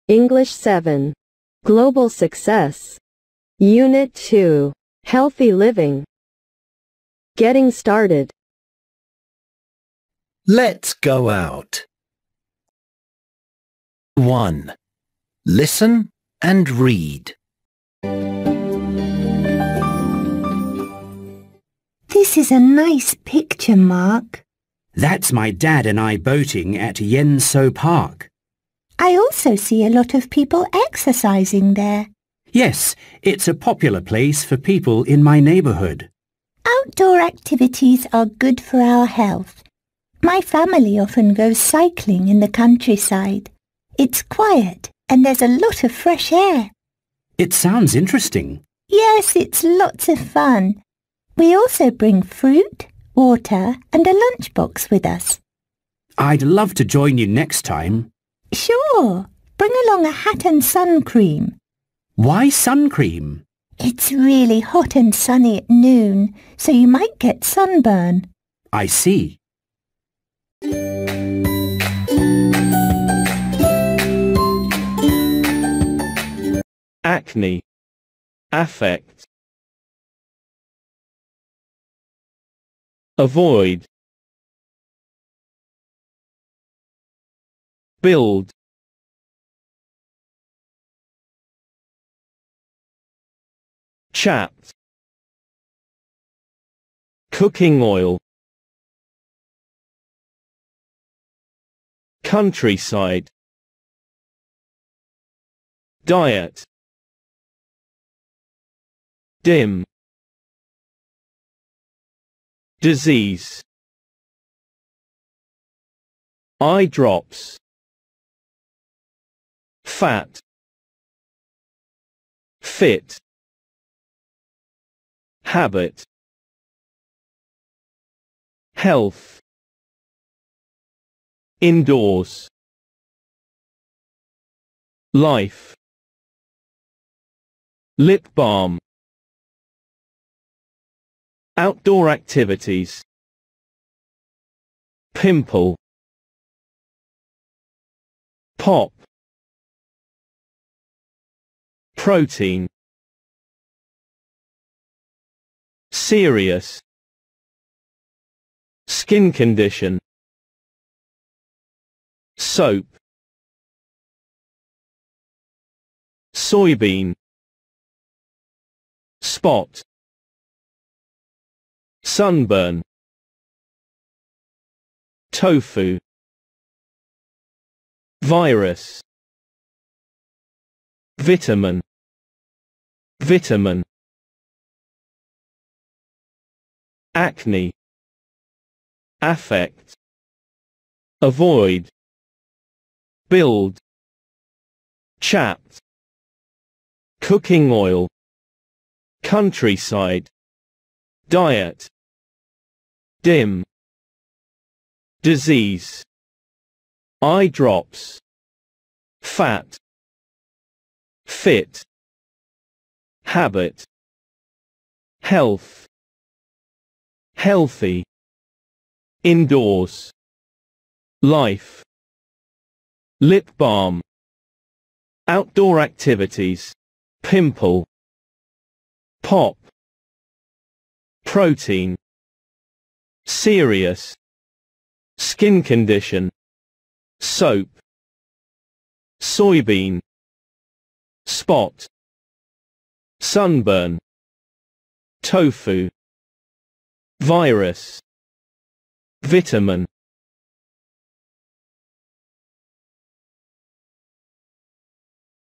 English 7. Global Success. Unit 2. Healthy Living. Getting started. Let's go out. 1. Listen and read. This is a nice picture, Mark. That's my dad and I boating at Yen So Park. I also see a lot of people exercising there. Yes, it's a popular place for people in my neighbourhood. Outdoor activities are good for our health. My family often goes cycling in the countryside. It's quiet and there's a lot of fresh air. It sounds interesting. Yes, it's lots of fun. We also bring fruit, water and a lunchbox with us. I'd love to join you next time. Sure. Bring along a hat and sun cream. Why sun cream? It's really hot and sunny at noon, so you might get sunburn. I see. Acne. Affect. Avoid. Build. Chat. Cooking oil. Countryside. Diet. Dim. Disease. Eye drops. Fat. Fit. Habit. Health. Indoors. Life. Lip balm. Outdoor activities. Pimple. Pop. Protein. Serious. Skin condition. Soap. Soybean. Spot. Sunburn. Tofu. Virus. Vitamin. Vitamin. Acne. Affect. Avoid. Build. Chat. Cooking oil. Countryside. Diet. Dim. Disease. Eye drops. Fat. Fit. Habit. Health. Healthy. Indoors. Life. Lip balm. Outdoor activities. Pimple. Pop. Protein. Serious. Skin condition. Soap. Soybean. Spot. Sunburn. Tofu. Virus. Vitamin.